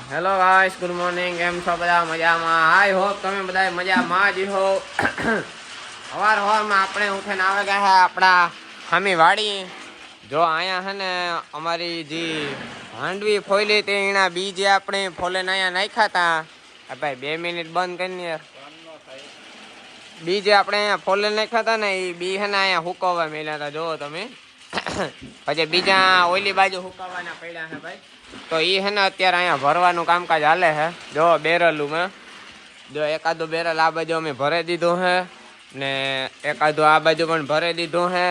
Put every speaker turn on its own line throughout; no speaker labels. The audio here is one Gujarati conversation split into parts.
Hello guys, good morning. કેમ છો બધા? મજામાં? આઈ હોપ તમે બધા મજામાં જ હો. સવારમાં આપણે ઉઠીને આવે ગયા આપણા હામી વાડી. જો અહીંયા છે ને અમારી જે હાંડવી ફોઈલી તે એના બીજ આપણે ફોલેને અહીંયા નાખ્યા હતા. ભાઈ 2 મિનિટ બંધ કરીને બીજ આપણે અહીંયા ફોલે નાખ્યા હતા ને એ બી છે ને અહીંયા હુકવવા મેલ્યા હતા. જો તમે પછી બીજા ઓલી બાજુ હુકવવાના પડ્યા છે ભાઈ. તો એ છે ને અત્યારે અહીંયા ભરવાનું કામકાજ હાલે છે. જો બેરલું જો એકાદું બેરલ આ બાજુ અમે ભરી દીધું છે ને એકાદું આ બાજુ પણ ભરી દીધું છે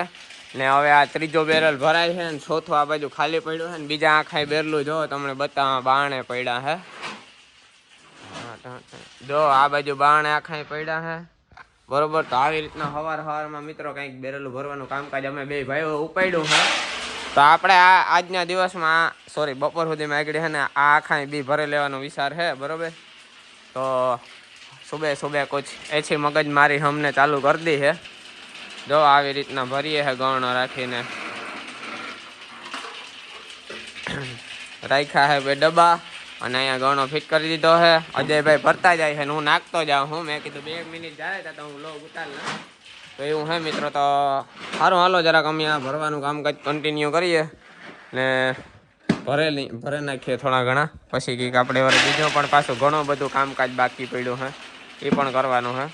ને હવે આ ત્રીજો બેરલ ભરાય છે ને ચોથું આ બાજુ ખાલી પડ્યું છે ને બીજા આખાય બેરલું જો તમને બતાવવા બાણે પડ્યા છે. જો આ બાજુ બાણે આખાય પડ્યા છે બરોબર. તો આવી રીતના સવારમાં મિત્રો કંઈક બેરલું ભરવાનું કામકાજ અમે બે ભાઈઓ ઉપાડ્યું છે. તો આપણે આજના દિવસમાં સોરી બપોર સુધીમાં આગળ છે ને આ આખા બી ભરી લેવાનો વિચાર છે બરોબર. તો સુબે કુછ એછી મગજ મારી અમને ચાલુ કરી દી છે. જો આવી રીતના ભરીએ છે ગણો રાખીને રાખ્યા છે 2 ડબ્બા અને અહીંયા ગણો ફિટ કરી દીધો છે. અજયભાઈ ભરતા જાય છે ને હું નાખતો જાઉં હું. મેં કીધું 2 મિનિટ જાય તો હું લોગ ઉતાર લઉં. તો એવું હે મિત્રો. તો સારું હાલો જરાક અમે આ ભરવાનું કામકાજ કન્ટિન્યુ કરીએ ને ભરે નાખીએ થોડા ઘણા. પછી કંઈક આપણે વરે બીજો પણ પાછું ઘણું બધું કામકાજ બાકી પડ્યું છે એ પણ કરવાનું છે.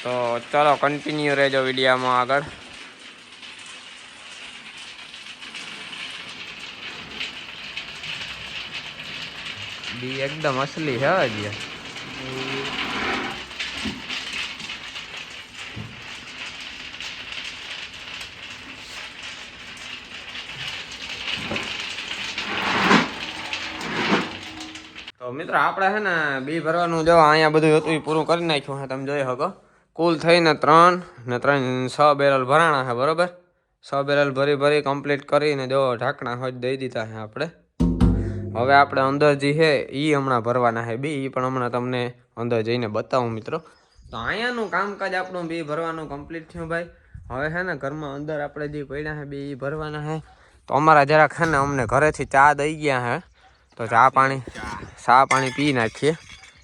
તો ચલો કન્ટિન્યુ રહેજો વિડીયોમાં આગળ. બી એકદમ અસલી છે હજી. તો મિત્રો આપણે છે ને બી ભરવાનું જો અહીંયા બધું હતું એ પૂરું કરી નાખ્યું છે. તમે જોઈ શકો કુલ થઈને 3 ને 6 બેરલ ભરાણા છે બરોબર. 6 બેરલ ભરી કમ્પ્લીટ કરીને જો ઢાંકણા હોજ દઈ દીધા છે આપણે. હવે આપણે અંદર જે છે એ હમણાં ભરવાના છે બી. એ પણ હમણાં તમને અંદર જઈને બતાવું મિત્રો. તો અહીંયાનું કામકાજ આપણું બી ભરવાનું કમ્પ્લીટ થયું ભાઈ. હવે છે ને ઘરમાં અંદર આપણે જે પડ્યા છે બી એ ભરવાના છે. તો અમારા જરાક છે ને અમને ઘરેથી ચા દઈ ગયા છે. તો ચા પાણી પી નાખીએ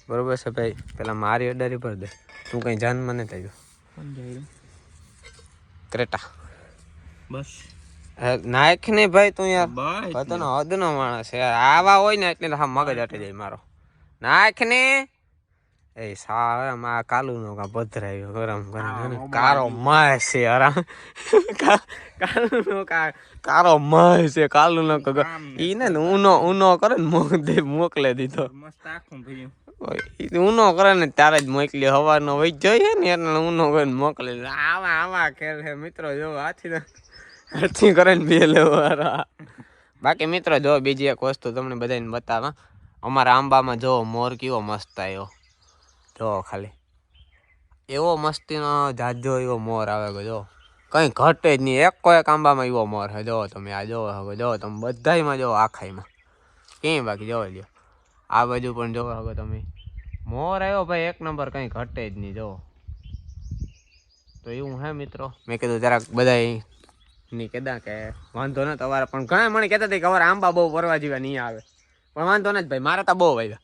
બરોબર છે ભાઈ. પેલા મારી અડારી ભર દે. તું કઈ જાનમાં નથી આવ્યો. ક્રેટા બસ નાખ ને ભાઈ તું યાર. તને હદ નો માણસ યાર. આવા હોય ને એટલે હા મગજ હટી જાય મારો. નાખ ને એ સા કાલુ નો કા ભદ્રાયો ગરમ કરીને કારો માય છે આરામ. કાલુ નો કારો માય છે. કાલુ નો ઈ ને ઉનો કરે ને મોકલે દીધો. ઉનો કરે ને ત્યારે જ મોકલી. હવાનો વહી જોઈએ ને એટલે ઉનો કરીને મોકલે. આવા ખેલ છે મિત્રો. જો હાથી કરે ને બે લેવા. બાકી મિત્રો જો બીજી એક વસ્તુ તમને બધાને બતાવા. અમારા આંબામાં જો મોર કેવો મસ્ત આવ્યો. જો ખાલી એવો મસ્તીનો જાજો એવો મોર આવે જો કઈ ઘટે જ નહીં. એક આંબામાં એવો મોર છે. જો તમે આ જોવો હવે જો તમે બધામાં જો આખાઈમાં ક્યાંય બાકી જોવા લ્યો. આ બાજુ પણ જોવો હવે તમે મોર આવ્યો ભાઈ એક નંબર. કઈ ઘટે જ નહીં જો. તો એવું હે મિત્રો. મેં કીધું જરાક બધા ની કહેતા કે વાંધો ન તમારે પણ ઘણા મને કહેતા હતા કે અમારે આંબા બહુ ભરવા જેવા નહીં આવે. પણ વાંધો નથી ભાઈ મારે તો બહુ આવ્યા.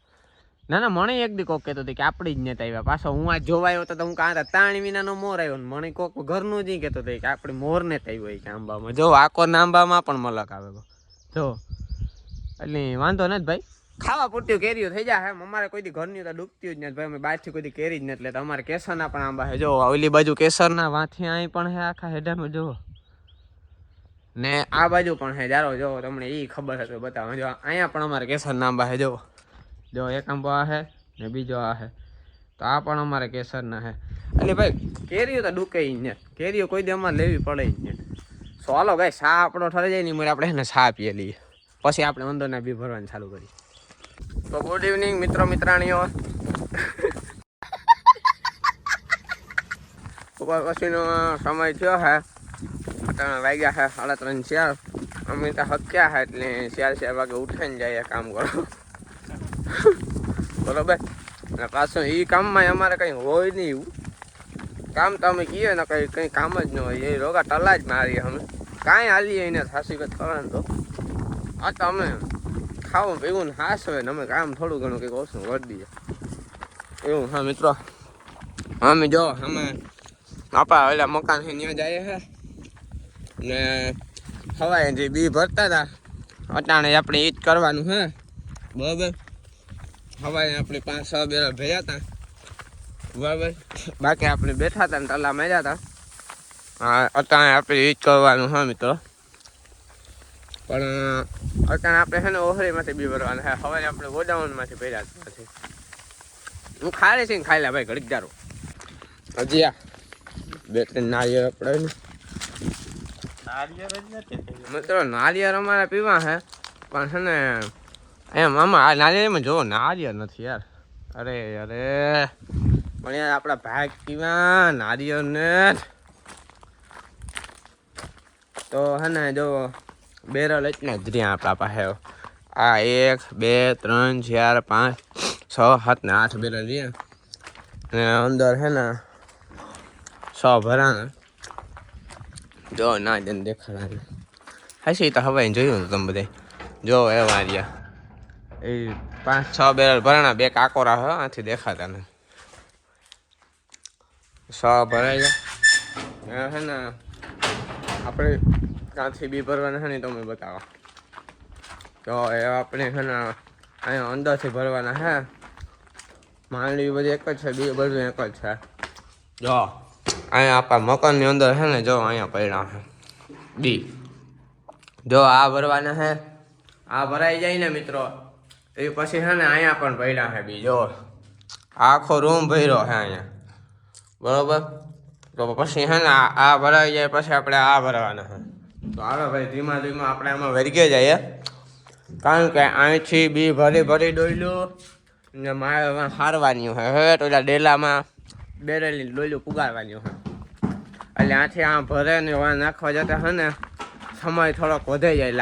ના મને એક દી કોક કહેતો હતો કે આપણી જ નેતા આવ્યા. પાછો હું આ જોવાયો તો હું કાં તાણી વિનાનો મોર આવ્યો ને મને કોક ઘરનું જ કહેતો હતો કે આપણી મોર નેતા આવ્યો કે આંબામાં. જો આકો આંબામાં પણ મલક આવે જો. એટલે વાંધો નથી ભાઈ. ખાવા પૂરતી કેરીઓ થઈ જાય. અમારે કોઈ દી ઘરની તો ડૂબતી જ નથી ભાઈ. અમે બહારથી કોઈ દી કેરી જ નથી લેતા. અમારે કેસરના પણ આંબા છે જો. ઓલી બાજુ કેસરના વાંથી અહીં પણ છે આખા હેડામાં જો. ને આ બાજુ પણ છે જારો જો. તમને એ ખબર હશે બતાવો. જો અહીંયા પણ અમારે કેસરના આંબા છે જો. જો એક આંબો આ છે ને બીજો આ છે. તો આ પણ અમારે કેસરના છે. એટલે ભાઈ કેરીઓ તો ડૂકે ને. કેરીઓ કોઈ દી અમારે લેવી પડે જ ને. ચાલો ભાઈ સા આપણો ઠરી જાય ને મળે આપણે એને સા પીએ લઈએ. પછી આપણે અંદરના બી ભરવાનું ચાલુ કરીએ. તો ગુડ ઇવનિંગ મિત્રો મિત્રાણીઓ. પછીનો સમય થયો છે. વાગ્યા છે 3:30 અમે તો હક્યા છે એટલે 4 વાગે ઉઠીને જઈએ કામ કરો બરોબર. અને પાછું એ કામમાં અમારે કંઈ હોય નહીં એવું કામ. તો અમે કહીએ ને કંઈ કામ જ ન હોય. એ રોગા ટલા જ મારીએ અમે કાંઈ હાલીએ એને સાસી કરવાનું તો. આ તો અમે ખાવું પીવું ને હાસ હોય ને અમે કામ થોડું ઘણું કંઈક ઓછું કરી દઈએ એવું. હા મિત્રો અમે જો અમે આપણા ઓલા મકાન છે ત્યાં જઈએ છે ને હવાએ જે બી ભરતા હતા અટાણે આપણે ઈ જ કરવાનું હે બરાબર. હવાએ આપણે 5-6 બેરા ભર્યા હતા બરાબર. બાકી આપણે બેઠા હતા ને તલા માર્યા હતા. હા અટાણે આપણે ઈ જ કરવાનું હા મિત્રો. પણ અટાણે આપણે છે ને ઓહરીમાંથી બી ભરવાના હે. હવાએ આપણે ગોડાઉનમાંથી ભર્યા હતા. હું ખાલી છે ને ખાઈ લે ભાઈ ઘડીક જારું હજી આ 2-3 નાળિયેર આપણે મિત્રો નાળિયેર અમારે પીવા હે પણ છે ને એમ આમાં આ નાળિયેરમાં જો નાળિયેર નથી યાર. અરે અરે પણ યાર આપણા ભાગ પીવા નાળિયેર ને તો હે ને જો બેરલ એટલે જ રહ્યા આપણા પાસે. આ 1 2 3 4 5 6 7 ને 8 બેરલ રહ્યા અને અંદર હે ને 100 ભરાણા. જો ના જન દેખાડા હશે તો હવાઈ જોયું તમે બધા જો એવા રહ્યા એ 5-6 બેરલ ભરાણા. 2 કાકોરા હે આથી દેખાતા ને 100 ભરાઈ ગયા હે ને. આપણે ક્યાંથી બી ભરવાના છે ને તમે બતાવો તો એ આપણે છે ને અહીંયા અંદરથી ભરવાના હે. માંડવી બધી એક જ છે બી બધું એક જ છે. જો અહીંયા આપણા મકાનની અંદર છે ને જો અહીંયા પડ્યા છે બી. જો આ ભરવાના છે આ ભરાઈ જાય ને મિત્રો એ પછી છે ને અહીંયા પણ પડ્યા છે બી. જો આખો રૂમ ભર્યો છે અહીંયા બરોબર. તો પછી છે ને આ ભરાઈ જાય પછી આપણે આ ભરવાના છે. તો હાલો ભાઈ ધીમા ધીમા આપણે આમાં વર્ગી જઈએ કારણ કે અહીંથી બી ભરી ભરી ડોયલું ને મારે હારવાની હોય હવે તો ઓલા ડેલામાં બેરેલી ડોયલું પુગાડવાની હોય એટલે આથી આ ભરે ને નાખવા જતા છે ને સમય થોડોક વધે જાય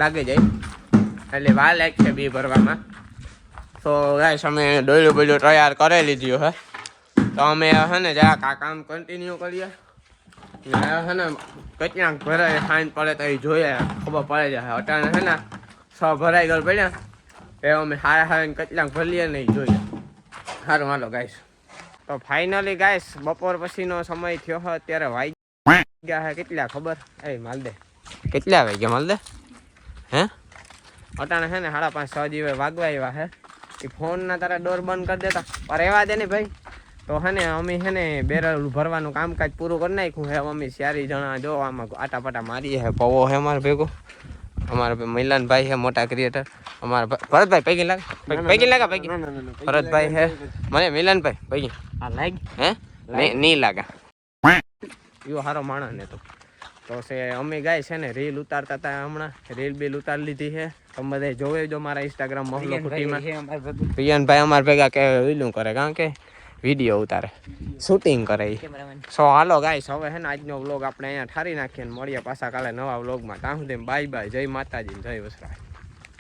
લાગી જાય એટલે વાર લાગશે બી ભરવામાં. તો ગાઈસ અમે ડોયલું બોયલું તૈયાર કરી લીધું હે તો અમે છે ને જરાક આ કામ કન્ટિન્યુ કરીએ છે ને કેટલાક ભરાય સાઈન પડે તો એ જોઈએ ખબર પડે જાય. અટાણે છે ને 100 ભરાઈ ગયેલ પડ્યા એ અમે હારા હારા કેટલાક ભરીએ ને એ જોઈએ. સારું હાલો ગાઈસ તો ફાઇનલી ગાઈસ બપોર પછીનો સમય થયો હોય અત્યારે વાગ્યા હે કેટલા ખબર એ માલ દે કેટલા વાગ્યા માલ દે હે અટાણે છે ને 5:30-6 જેવા વાગવા આવ્યા હે. એ ફોનના તારા ડોર બંધ કરી દેતા પર રહેવા દે ને ભાઈ. તો હે ને અમે છે ને બેરલ ભરવાનું કામકાજ પૂરું કરી નાખ્યું હે. અમે 4 જણા જો આમાં આટા પાટા મારીએ હે. પવો હે અમારે ભેગો અમારા મિલનભાઈ હે મોટા ક્રિએટર. અમારા ભરતભાઈ પૈકી લાગે પૈકી લાગે પૈકી ભરતભાઈ હે મને મિલનભાઈ પૈકી આ લાગ હે નહીં લાગે એવો સારો માણસ ને તો છે અમે ગાય છે ને રીલ ઉતારતા હતા હમણાં રીલ બી ઉતારી લીધી છે. તમે બધા જોવે જો મારા ઇન્સ્ટાગ્રામ મહલો ફૂટીમાં પિયનભાઈ અમારા ભેગા કે રીલું કરે કારણ કે વિડીયો ઉતારે શૂટિંગ કરે. સો હાલો ગાઈસ હવે હે ને આજનો વ્લોગ આપણે અહીંયા ઠારી નાખીએ ને મળીએ પાછા કાલે નવા વ્લોગમાં. ત્યાં સુધી બાય બાય. જય માતાજી જય વસરાજ.